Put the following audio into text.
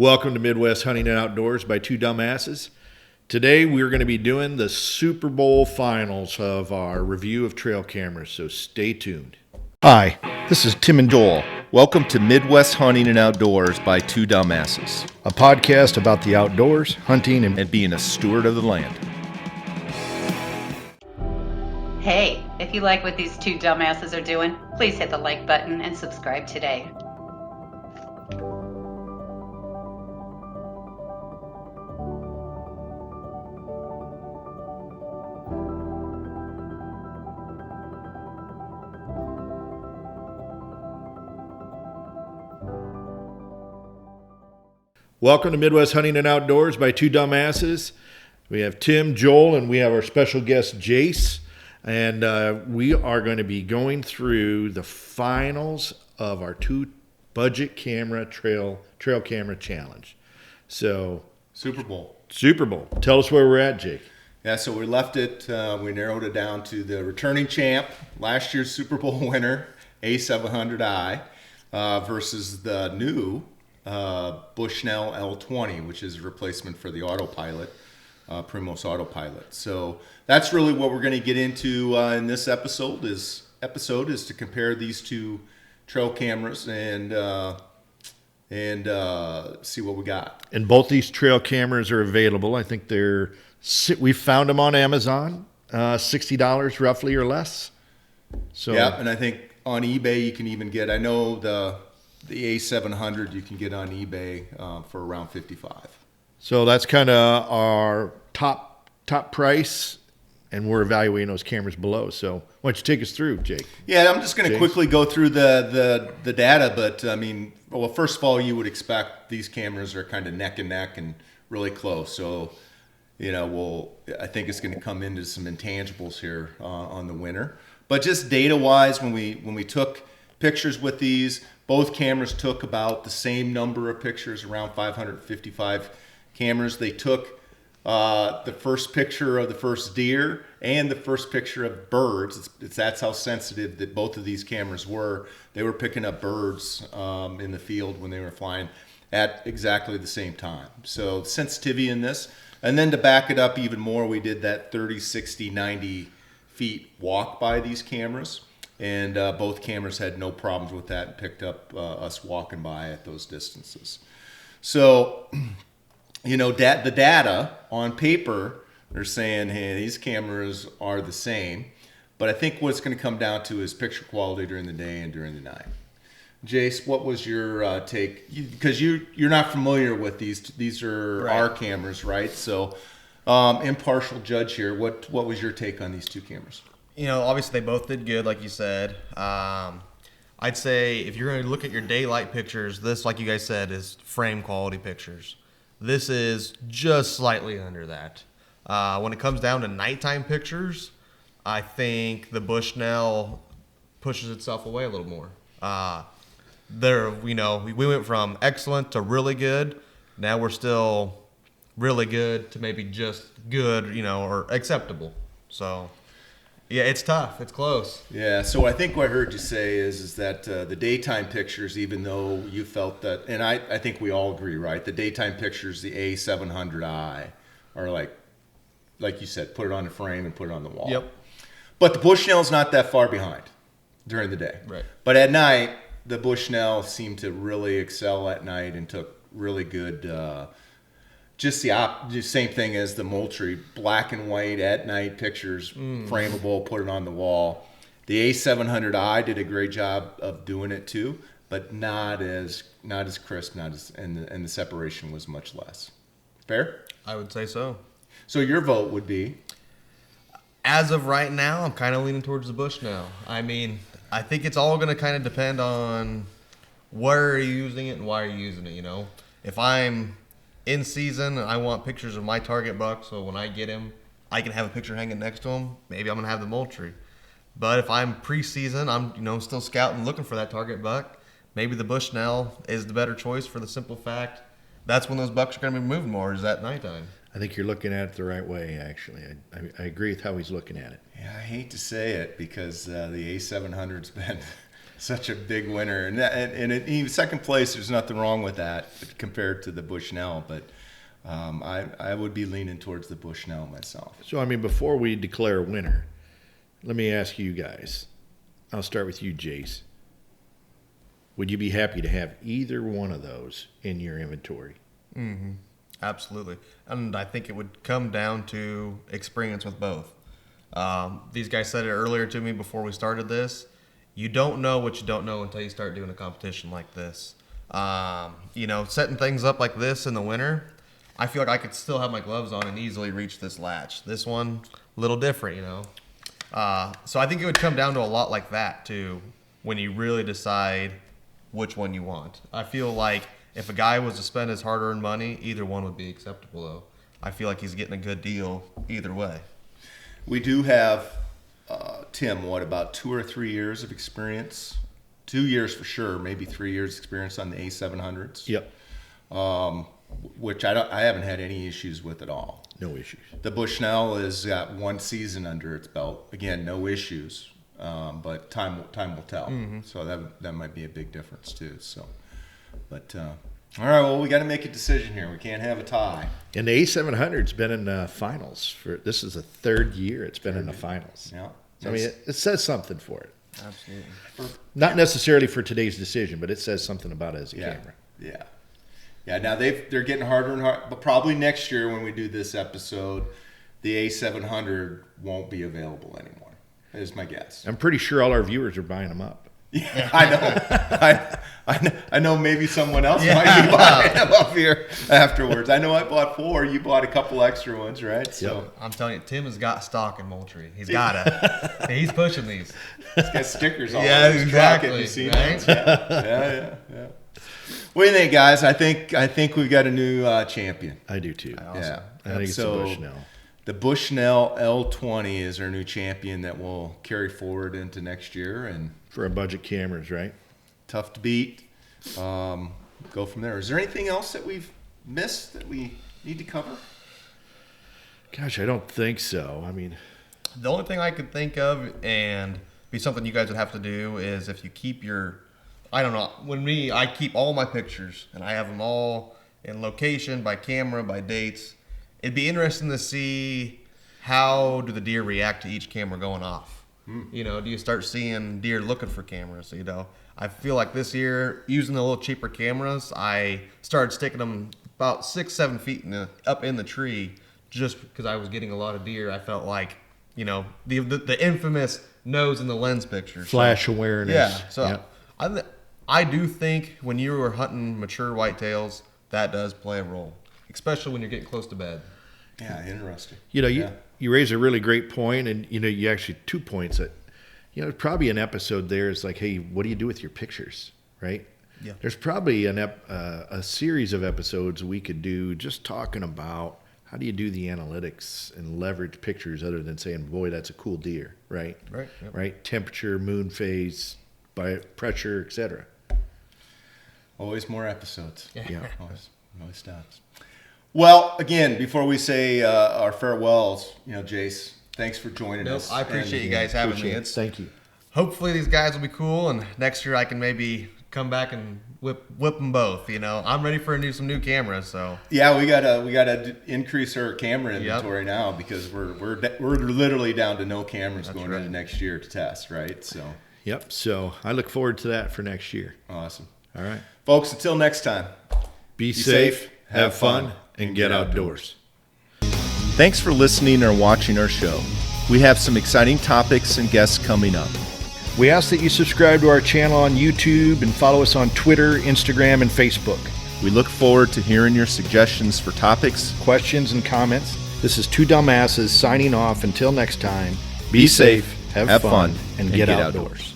Welcome to Midwest Hunting and Outdoors by Two Dumbasses. Today we're going to be doing the Super Bowl finals of our review of trail cameras, so stay tuned. Hi, this is Tim and Joel. Welcome to Midwest Hunting and Outdoors by Two Dumbasses, A podcast about the outdoors, hunting, and and being a steward of the land. Hey, if you like what these two dumbasses are doing, please hit the like button and subscribe today. Welcome to Midwest Hunting and Outdoors by Two Dumbasses. We have Tim, Joel, and we have our special guest, Jace. And we are going to be going through the finals of our two budget camera trail camera challenge. So, Super Bowl. Super Bowl. Tell us where we're at, Jake. Yeah, so we left it, we narrowed it down to the returning champ, last year's Super Bowl winner, A700i, versus the new Bushnell L20, which is a replacement for the autopilot, Primos autopilot. So that's really what we're going to get into in this episode is to compare these two trail cameras and see what we got. And both these trail cameras are available. I think we found them on Amazon, $60 roughly or less. So yeah, and I think on eBay you can even get, I know the A700 you can get on eBay for around $55. So that's kind of our top price, and we're evaluating those cameras below. So why don't you take us through, Jake? Yeah, I'm just going to quickly go through the data, but I mean, well, first of all, you would expect these cameras are kind of neck and neck and really close. So, I think it's going to come into some intangibles here on the winner. But just data-wise, when we took pictures with these, both cameras took about the same number of pictures, around 555 cameras. They took the first picture of the first deer and the first picture of birds. That's how sensitive that both of these cameras were. They were picking up birds in the field when they were flying at exactly the same time. So sensitivity in this. And then to back it up even more, we did that 30, 60, 90 feet walk by these cameras. And both cameras had no problems with that and picked up us walking by at those distances. So, the data on paper, they're saying, hey, these cameras are the same. But I think what it's going to come down to is picture quality during the day and during the night. Jace, what was your take? Because you're not familiar with these. These are Right. our cameras, right? So, impartial judge here. What was your take on these two cameras? Obviously they both did good, like you said. I'd say if you're going to look at your daylight pictures, this, like you guys said, is frame quality pictures. This is just slightly under that. When it comes down to nighttime pictures, I think the Bushnell pushes itself away a little more. We went from excellent to really good. Now we're still really good to maybe just good, or acceptable. So, yeah, it's tough. It's close. Yeah, so I think what I heard you say is that the daytime pictures, even though you felt that, and I think we all agree, right? The daytime pictures, the A700i, are like you said, put it on the frame and put it on the wall. Yep. But the Bushnell's not that far behind during the day. Right. But at night, the Bushnell seemed to really excel at night and took really good, just the same thing as the Moultrie, black and white at night pictures, frameable, put it on the wall. The A700i did a great job of doing it too, but not as crisp, and the separation was much less. Fair? I would say so. So your vote would be? As of right now, I'm kind of leaning towards the Bushnell. I mean, I think it's all going to kind of depend on where you're using it and why you're using it, If I'm in season and I want pictures of my target buck, so when I get him, I can have a picture hanging next to him, maybe I'm going to have the Moultrie. But if I'm preseason, I'm still scouting, looking for that target buck, maybe the Bushnell is the better choice for the simple fact that's when those bucks are going to be moving more, is at nighttime. I think you're looking at it the right way, actually. I agree with how he's looking at it. Yeah, I hate to say it because the A700's been such a big winner, and in second place, there's nothing wrong with that compared to the Bushnell, but I would be leaning towards the Bushnell myself. So, I mean, before we declare a winner, let me ask you guys. I'll start with you, Jace. Would you be happy to have either one of those in your inventory? Mm-hmm. Absolutely. And I think it would come down to experience with both. These guys said it earlier to me before we started this. You don't know what you don't know until you start doing a competition like this. Setting things up like this in the winter, I feel like I could still have my gloves on and easily reach this latch. This one, a little different, So I think it would come down to a lot like that, too, when you really decide which one you want. I feel like if a guy was to spend his hard-earned money, either one would be acceptable, though. I feel like he's getting a good deal either way. We do have, Tim, about 2 or 3 years of experience? 2 years for sure, maybe 3 years experience on the A700s. Yep. Which I haven't had any issues with at all. No issues. The Bushnell has got 1 season under its belt. Again, no issues, but time will tell. Mm-hmm. So that might be a big difference too. So, but all right, well, we got to make a decision here. We can't have a tie. And the A700's been in the finals this is the 3rd year it's been in the finals. Yeah. So, I mean, it says something for it. Absolutely. Not necessarily for today's decision, but it says something about it as a camera. Yeah. Yeah, now they're getting harder and harder, but probably next year when we do this episode, the A700 won't be available anymore, is my guess. I'm pretty sure all our viewers are buying them up. Yeah, I know. I know maybe someone else might be buying them up here afterwards. I know I bought 4. You bought a couple extra ones, right? So yep. I'm telling you, Tim has got stock in Moultrie. He's got it. He's pushing these. He's got stickers all over his truck. Have you seen those? Yeah. What do you think, guys? I think we've got a new champion. I do too. Yeah, I think it's the Bushnell. The Bushnell L20 is our new champion that will carry forward into next year, and for our budget cameras, right? Tough to beat. Go from there. Is there anything else that we've missed that we need to cover? Gosh, I don't think so. I mean, the only thing I could think of and be something you guys would have to do is if you keep your, I don't know, I keep all my pictures and I have them all in location, by camera, by dates. It'd be interesting to see how do the deer react to each camera going off. Do you start seeing deer looking for cameras? I feel like this year, using the little cheaper cameras, I started sticking them about 6-7 feet up in the tree just because I was getting a lot of deer. I felt like, the infamous nose in the lens picture. Flash awareness. Yeah. So I do think when you are hunting mature whitetails, that does play a role, especially when you're getting close to bed. Yeah, interesting. You raise a really great point, and you actually 2 points that probably an episode there is like, hey, what do you do with your pictures, right? Yeah. There's probably a series of episodes we could do just talking about how do you do the analytics and leverage pictures other than saying, boy, that's a cool deer, right? Right. Yep. Right. Temperature, moon phase, by pressure, etc. Always more episodes. Yeah. Always stops. Well, again, before we say our farewells, Jace, thanks for joining us. I appreciate you guys having me. Thank you. Hopefully these guys will be cool, and next year I can maybe come back and whip them both. I'm ready for some new cameras. So yeah, we gotta increase our camera inventory now because we're literally down to no cameras into next year to test, right? So yep. So I look forward to that for next year. Awesome. All right, folks. Until next time, be safe, have fun, and get outdoors. Thanks for listening or watching our show. We have some exciting topics and guests coming up. We ask that you subscribe to our channel on YouTube and follow us on Twitter, Instagram, and Facebook. We look forward to hearing your suggestions for topics, questions, and comments. This is Two Dumbasses signing off. Until next time, be safe, have fun, and get outdoors.